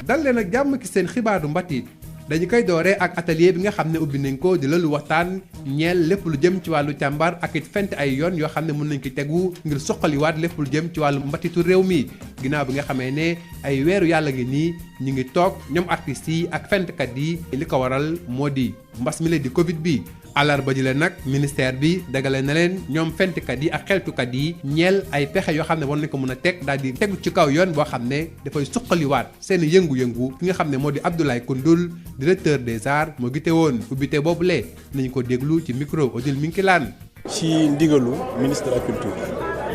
dal leen ak jàmm ci seen xibaaru mbatiit dañu koy dooree ak atelier bi nga xam ne ubbi nañ ko di lalu waxtaan ñeel lépp lu jëm ci wàllu càmbar ak it fent ay yoon yoo xam ne mën nañ ko tegu ngir suqaliwaat lépp lu jëm ci wàllu mbatitu réew mi ginnaaw bi nga xamee ne ay weeru yàlla ngi nii ñu ngi toog ñoom artistes yi ak fentkat yi li ko waral moo di mbas mi la di Covid bi. àllarba ji la nag ministère bi dagale na leen ñoom fentkat yi ak xeltukat yi ñeel ay pexe yoo xam ne war nañ ko mën a teg daal di tegu ci kaw yoon boo xam ne dafay suqaliwaat seen yëngu-yëngu ki nga xam ne moo di Abdoulaye Koundoul directeur des arts moo gite woon ubbite boobule nañ ko déglu ci micro Odile Minkilaan. ci ndigalu ministre de la culture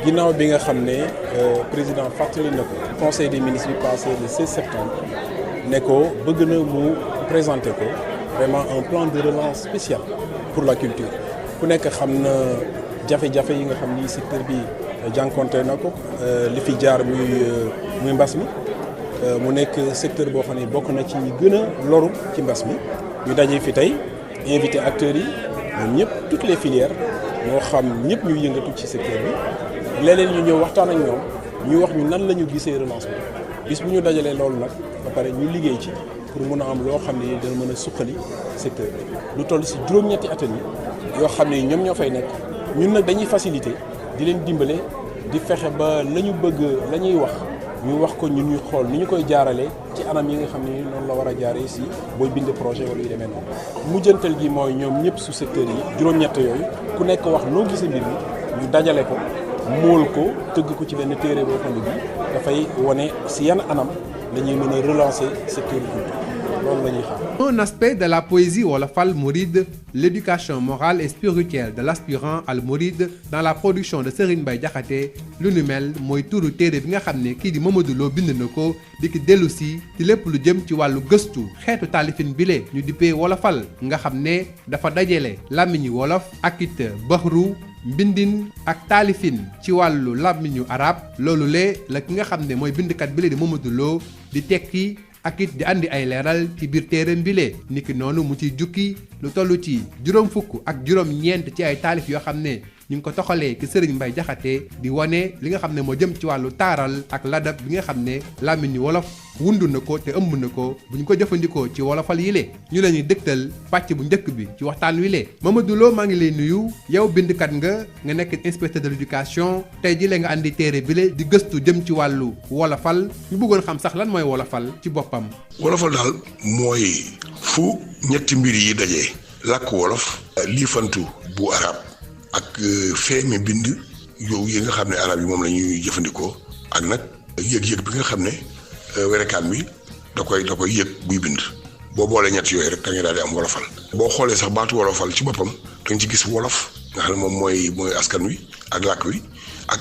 ginnaaw bi nga xam ne président fàttali na ko conseil des ministres bi passé le 16 septembre ne ko bëgg na mu présenter ko vraiment un plan de relance spécial pour la culture ku nekk xam na jafe-jafe yi nga xam ni secteur bi jànkonte na ko li fi jaar muy mbas mi mu nekk secteur boo xam ne bokk na ci ñi gën a loru ci mbas mi ñu daje fi tey invité acteurs yi ñoom ñëpp toutes les filières moo xam ñëpp ñuy yëngatu ci secteur bi léeg-léeg ñu ñëw waxtaan ak ñoom ñu wax ñu nan la ñu gisee relance bi bis bu ñu dajalee loolu nag ba pare ñu liggéey ci pour mun a am loo xam ne dana mën a suqali secteur bi lu toll si juróom-ñetti atelier yoo xam ne ñoom ñoo fay nekk ñun nag dañuy faciliter di leen dimbale di fexe ba la ñu bëgg la ñuy wax ñu wax ko ñun ñuy xool ni ñu koy jaaralee ci anam yi nga xam ne noonu la war a jaaree si booy bind projet wala yu demee noonu mujjantal gi mooy ñoom ñëpp sous secteur yi juróom-ñett yooyu ku nekk wax noo gisee mbir mi ñu dajale ko móol ko tëgg ko ci benn téere boo xam ne bi dafay wane si yan anam dañuy mën a relancer secteur culture loolu la ñuy xam. Un aspect de la poésie wolofal mouride, l'éducation morale et spirituelle de l'aspirant al mouride dans la production de Serigne Mbaye Diakhaté lu nu mel mooy turu téere bi nga xam ne kii di Mamadou Lo bind na ko di ki dellu si ci lépp lu jëm ci wàllu gëstu xeetu taalifin bile ñu dippee wolofal nga xam ne dafa dajale làmmiñu wolof ak it baxru mbindin ak taalifin ci wàllu làmmiñu arab loolu lee la ki nga xam ne mooy bindkat bile di Mamadou Lo di tekki ak it di andi ay leeral ci biir téereem bile niki noonu mu ciy jukki lu toll ci juróom fukk ak juróom-ñeent ci ay taalif yoo xam ne ñu ngi ko toxalee ci Serigne Mbaye Diakhaté di wane li nga xam ne moo jëm ci wàllu taaral ak ladab bi nga xam ne làmmiñu wolof wundu na ko te ëmb na ko bu ñu ko jëfandikoo ci wolofal yi le ñu leen di dëgtal pàcc bu njëkk bi ci waxtaan wi le Mamadou Lo maa ngi lay nuyu yow bindkat nga nekk inspecteur de l'éducation tey ji la nga andi téere bi le di gëstu jëm ci wàllu wolofal ñu bëggoon xam sax lan mooy wolofal ci boppam. wolofal daal mooy fu ñetti mbir yi dajee làkk wolof liifantu bu arab ak feemi bind yow yi nga xam ne arab yi moom la ñuy jëfandikoo ak nag yëg-yëg bi nga xam ne werekaan bi da koy yëg buy bind boo boolee ñett yooyu rek da ngay daal di am wolofal. boo xoolee sax baatu wolofal ci boppam da nga ci gis wolof nga xam ne moom mooy askan wi ak làkk wi ak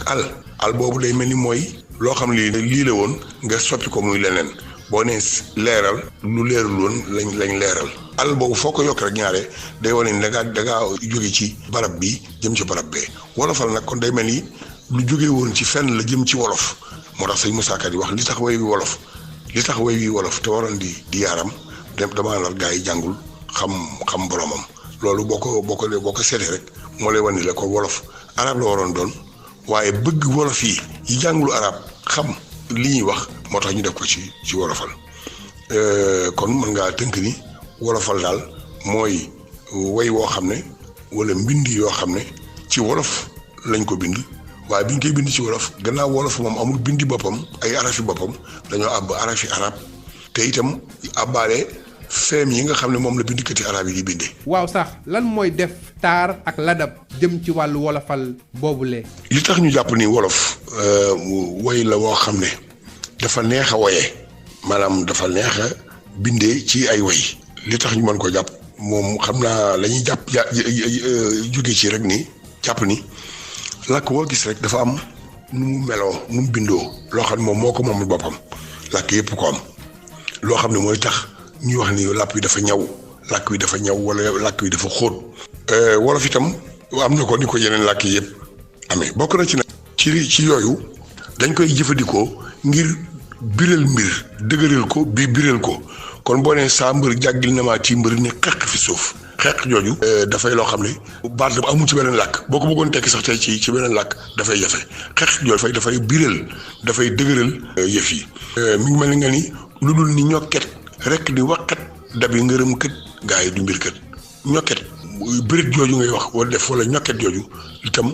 al boobu day mel ni mooy loo xam ne lii la woon nga soppi ko muy leneen boo nee leeral lu leerul woon lañ leeral. al boobu foo ko yokk rek ñaare day wane ni da ngaa jóge ci barab bi jëm ci barab bee wolofal nag kon day mel ni lu jóge woon ci fenn la jëm ci wolof moo tax sëñ Moussa Ka di wax li tax way wi wolof te waroon di yaaram damaa nar gaa yi jàngul xam boromam loolu boo ko seetee rek moo lay wan ni la ko wolof arab la waroon doon waaye bëgg wolof yi jàngulu arab xam li ñuy wax moo tax ñu def ko ci wolofal kon mën ngaa tënk ni wolofal daal mooy way woo xam ne wala mbind yoo xam ne ci wolof lañ ko bind waaye biñ koy bind ci wolof gannaaw wolof moom amul bindi boppam ay arafi boppam dañoo àbb arafi arab te itam àbbaale feem yi nga xam ne moom la bindkati arab yi di bindee. waaw sax lan mooy def taar ak ladab jëm ci wàllu wolofal boobule. li tax ñu jàpp ni wolof woy la woo xam ne dafa neex a woyee maanaam dafa neex a bindee ci ay woy li tax ñu mën ko jàpp moom xam naa la ñuy jàpp jóge ci rek ni jàpp ni làkk woo gis rek dafa am nu mu meloo nu mu bindoo loo xam ne moom moo ko moomul boppam làkk yëpp ko am loo xam ne mooy tax ñuy wax ni làkk wi dafa ñaw làkk wi dafa ñaw wala làkk wi dafa xóot wolof itam am na ko ni ko yeneen làkk yi yëpp amee bokk na ci nag ci yooyu dañ koy jëfandikoo ngir biral mbir dëgëral ko biral ko kon boo nee saa mbër jàggil na maa ci mbër ni xeq fi suuf xeq jooju dafay loo xam ne baat la amul ci beneen làkk boo ko bëggoon tekki sax tey ci beneen làkk dafay jafe xeq jooju dafay biral dafay dëgëral yëf yi mi ngi mel ni nga ni lu dul ni ñokket rek di waxkat dabi ngërëm kët gaa yi du mbir kët ñokket bërit jooju ngay wax wala def wala ñokket jooju itam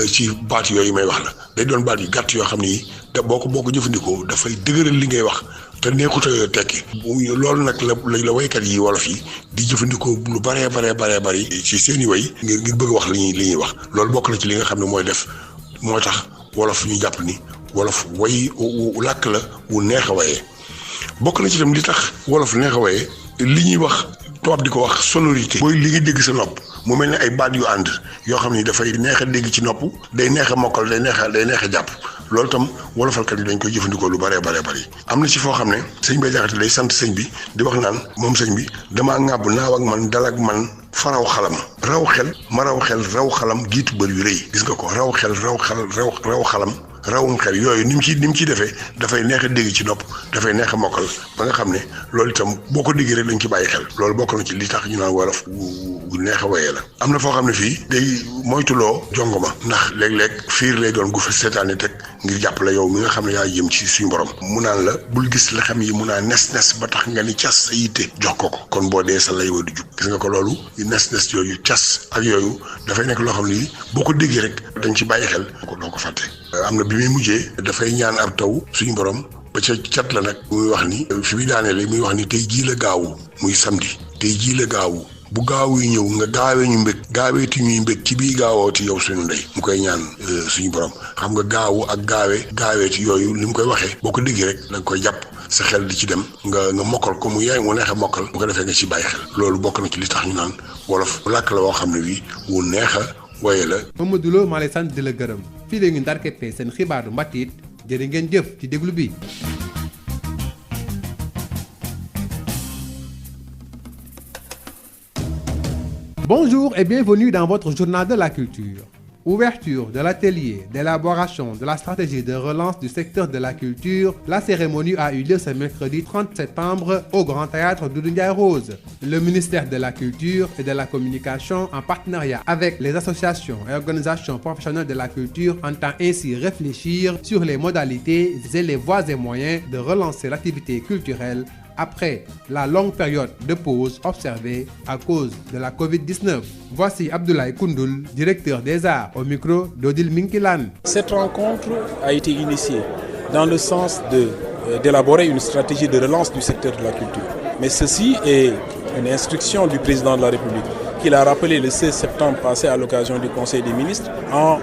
ci baat yooyu may wax la day doon baat yu gàtt yoo xam ni da boo ko jëfandikoo dafay dëgëral li ngay wax te neexut a tekki loolu nag la waykat yi wolof yi di jëfandikoo lu baree bari ci seeni way ngir bëgg wax li ñuy wax loolu bokk na ci li nga xam ne mooy tax wolof ñu jàpp ni wolof way làkk la wu neex a wayee bokk na ci itam li tax wolof neex a wayee li ñuy wax tubaab di ko wax sonorité mooy li nga dégg sa nopp mu mel ne ay baat yu ànd yoo xam ni dafay neex a dégg ci nopp day neex a mokkal day neex a jàpp loolu tam wolofalkat yi dañ koy jëfandikoo lu bari am na ci foo xam ne sëñ Bay Jaxate day sant sëñ bi di wax naan moom sëñ bi damaa ŋàbb naaw ak man dal ak man faraw xalam raw xel ma raw xel raw xalam giitu bër yu rëy gis nga ko raw xel raw xalam rawum xel yooyu ni mu ciy defee dafay neex a dégg ci nopp dafay neex a mokkal ba nga xam ne loolu itam boo ko déggee rek dañ ci bàyyi xel loolu bokk na ci li tax ñu naan wolof gu neex a wayee la am na foo xam ne fii day moytuloo jongoma ndax léeg-léeg fiir lay doon gu fa seetaane teg ngir jàppale yow mi nga xam ne yaa jëm ci suñu borom mu naan la bul gis la xam yi mu naan nes ba tax nga ni cas sa yitte jox ko kon boo dee sa lay wa du jub gis nga ko loolu nes yooyu cas ak yooyu dafay nekk loo xam ne boo ko déggee rek dañ ci bàyyi xel doo ko fàtte am na bi muy mujjee dafay ñaan ab taw suñu borom ba ca cat la nag muy wax ni fi muy daaneele muy wax ni tey jii la gaawu muy samedi tey jii la gaawu bu gaaw yi ñëw nga gaawee ñu mbég gaaweeti ñuy mbég ci bii gaawooti yow suñu ndey mu koy ñaan suñu borom xam nga gaawu ak gaaweeti yooyu li mu koy waxee boo ko déggee rek da nga koy jàpp sa xel di ci dem nga mokkal ko mu yaay mu neex a mokkal bu ko defee nga ci bàyyi xel loolu bokk na ci li tax ñu naan wolof làkk la woo xam ne bii wu neex a waaye la. Mamadou Lo maa lay sant di la gërëm fii la ñu ndar keppee seen xibaaru mbàttiit jërë ngeen jëf ci déglu bi. Bonjour et bienvenue dans votre journal de la culture. Ouverture de l'atelier d'élaboration de la stratégie de relance du secteur de la culture, la cérémonie a eu lieu ce mercredi 30 septembre au Grand Théâtre Doudou Ndiaye Rose. Le ministère de la Culture et de la Communication, en partenariat avec les associations et organisations professionnelles de la culture, entend ainsi réfléchir sur les modalités et les voies et moyens de relancer l'activité culturelle après la longue période de pause observée à cause de la Covid-19. Voici Abdoulaye Koundoul, directeur des arts, au micro d'Odile Minkilan. Cette rencontre a été initiée dans le sens d'élaborer une stratégie de relance du secteur de la culture. Mais ceci est une instruction du président de la République qu'il a rappelé le 16 septembre passé à l'occasion du Conseil des ministres en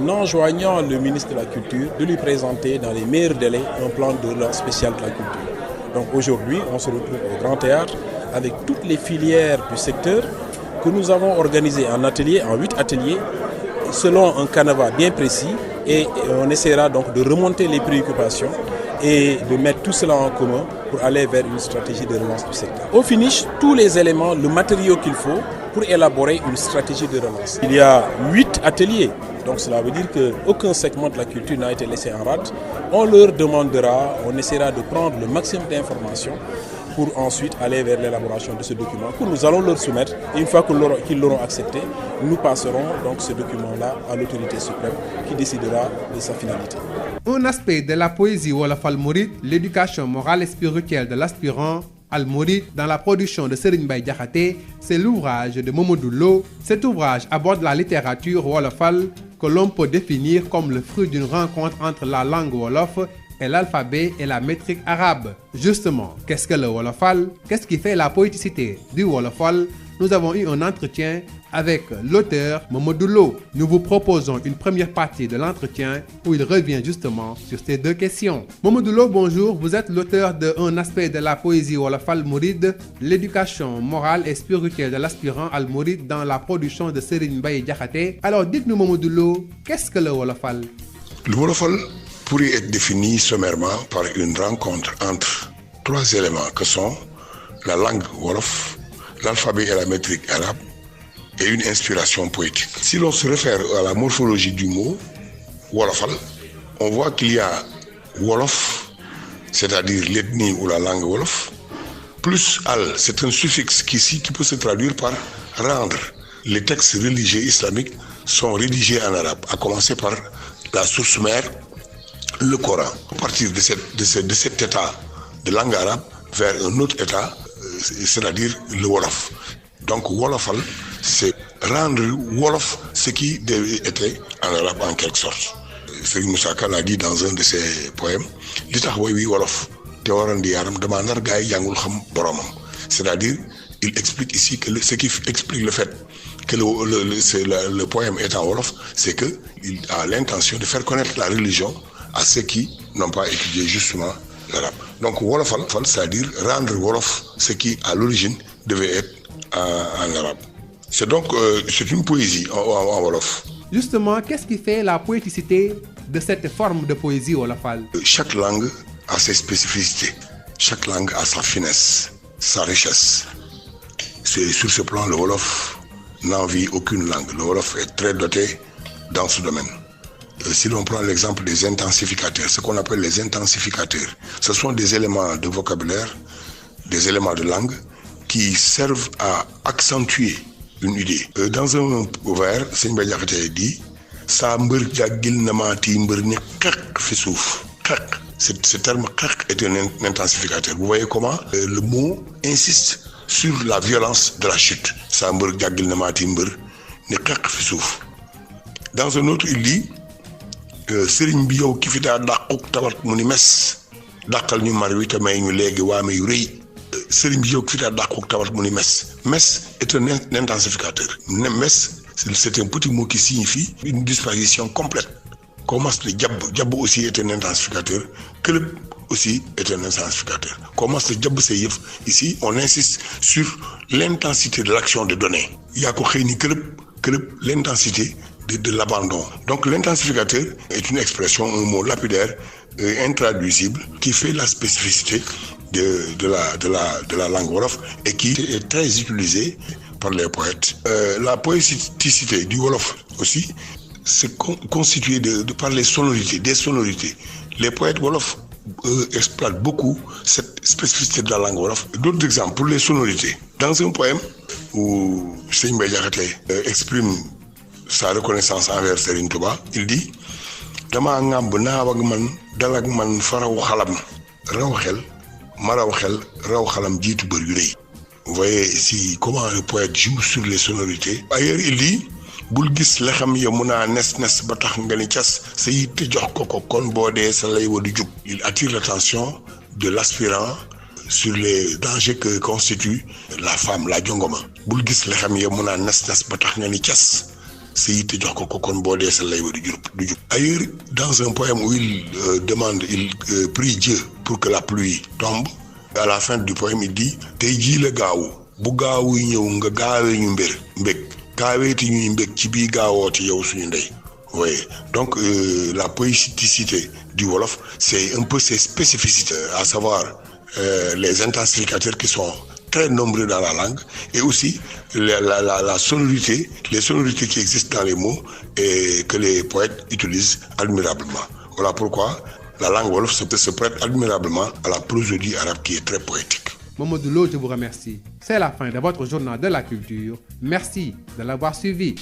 enjoignant le ministre de la Culture de lui présenter dans les meilleurs délais un plan de relance spécial de la culture. Donc aujourd'hui, on se retrouve au Grand Théâtre avec toutes les filières du secteur que nous avons organisées en 8 ateliers, selon un canevas bien précis, et on essaiera donc de remonter les préoccupations et de mettre tout cela en commun pour aller vers une stratégie de relance du secteur. Au finish, tous les éléments, le matériau qu'il faut pour élaborer une stratégie de relance. Il y a 8 ateliers, donc cela veut dire qu'aucun segment de la culture n'a été laissé en rade. On leur demandera, on essaiera de prendre le maximum d'informations pour ensuite aller vers l'élaboration de ce document que nous allons leur soumettre. Et une fois qu'ils l'auront accepté, nous passerons donc ce document-là à l'autorité suprême qui décidera de sa finalité. Un aspect de la poésie Wolof Al Mouride, l'éducation morale et spirituelle de l'aspirant Al Mouride dans la production de Serigne Mbaye Diakhaté, c'est l'ouvrage de Mamadou Lo. Cet ouvrage aborde la littérature wolofale que l'on peut définir comme le fruit d'une rencontre entre la langue wolof et l'alphabet et la métrique arabe. Justement, qu'est-ce que le wolofal? Qu'est-ce qui fait la poéticité du wolofal? Nous avons eu un entretien avec l'auteur Mamadou Lo. Nous vous proposons une première partie de l'entretien où il revient justement sur ces deux questions. Mamadou Lo, bonjour. Vous êtes l'auteur de Un aspect de la poésie Wolof Al Mouride, l'éducation morale et spirituelle de l'aspirant Al Mouride dans la production de Serigne Mbaye Diakhaté. Alors dites-nous Mamadou Lo, qu'est-ce que le wolofal? Le wolofal pourrait être défini sommairement par une rencontre entre 3 éléments que sont la langue wolof, l'alphabet et la métrique arabe et une inspiration poétique. Si l'on se réfère à la morphologie du mot wolofal, on voit qu'il y a wolof, c'est-à-dire l'ethnie ou la langue wolof, plus al, c'est un suffixe qui peut se traduire par rendre. Les textes religieux islamiques sont rédigés en arabe, à commencer par la source mère, le Coran. À partir de cet état de langue arabe, vers un autre état, c'est-à-dire le Wolof. Donc Wolofal, c'est rendre Wolof ce qui était en arabe en quelque sorte. Serigne Moussa Ka l'a dit dans un de ses poèmes, li tax woy wi Wolof te waroon di yaaram dama nar gaay jàngul xam boromam. C'est-à-dire, il explique ici que ce qui explique le fait que le poème est en Wolof, c'est qu'il a l'intention de faire connaître la religion à ceux qui n'ont pas étudié justement l'arabe. Donc Wolofal, c'est-à-dire rendre Wolof ce qui à l'origine devait être en arabe. C'est donc c'est une poésie en Wolof. Justement, qu'est-ce qui fait la poéticité de cette forme de poésie wolofale? Chaque langue a ses spécificités. Chaque langue a sa finesse, sa richesse. C'est sur ce plan, le Wolof n'envie aucune langue. Le Wolof est très doté dans ce domaine. Si l'on prend l'exemple des intensificateurs, ce qu'on appelle les intensificateurs, ce sont des éléments de vocabulaire, des éléments de langue qui servent à accentuer une idée. Dans un vers, Serigne Mbaye Diakhaté dit « Sa mbër jàggil na maati mbër ne kak fi suuf ». Kak, ce terme kak est un intensificateur. Vous voyez comment le mot insiste sur la violence de la chute. Sa mbër jàggil na maati mbër ne kak fi suuf. Dans un autre, il dit Serigne bi yow ki fi daa dàquk tawat mu ni mes dàqal ñu mar wi te may ñu léegi waame yu rëy. Serigne bi yow ki fi daa dàquk tawat mu ni mes. Mes est un intensificateur. Mes, c'est un petit mot qui signifie une disparition complète. Comment le Djab aussi est un intensificateur. Club aussi est un intensificateur. Comment le Djab c'est yef. Ici, on insiste sur l'intensité de l'action de donner. Il y a l'intensité de l'abandon. Donc l'intensificateur est une expression, un mot lapidaire, intraduisible, qui fait la spécificité de la langue Wolof et qui est très utilisée par les poètes. La poéticité du Wolof aussi, c'est constitué par les sonorités, des sonorités. Les poètes Wolof exploitent beaucoup cette spécificité de la langue Wolof. D'autres exemples pour les sonorités. Dans un poème où Serigne Mbaye Diakhaté exprime sa reconnaissance envers Serigne Touba, il dit dama ngàmb naaw ak man dal ak man faraw xalam raw xel ma raw xel raw xalam jiitu bër yu rëy. Vous voyez ici comment le poète joue sur les sonorités. Ailleurs il dit bul gis lexam ya mun naa nes ba tax nga ni cas sa yitte jox ko kon boo dee sa lay wa du jub. Il attire l'attention de l'aspirant sur les dangers que constitue la femme, la jongoma. Bul gis lexam ya mun naa nes ba tax nga ni cas. Ailleurs, dans un poème où il prie Dieu pour que la pluie tombe, à la fin du poème, il dit tey jii la gaawu bu gaawu ñëw nga gaawee ñu mbég gaaweeti ñuy mbég ci bii gaawooti yow suñu ndey. Oui, donc la poéticité du Wolof, c'est un peu ses spécificités, à savoir les intensificateurs qui sont très nombreux dans la langue, et aussi la sonorité, les sonorités qui existent dans les mots et que les poètes utilisent admirablement. Voilà pourquoi la langue Wolof se prête admirablement à la prosodie arabe qui est très poétique. Mamadou Lo, je vous remercie. C'est la fin de votre journal de la culture. Merci de l'avoir suivi.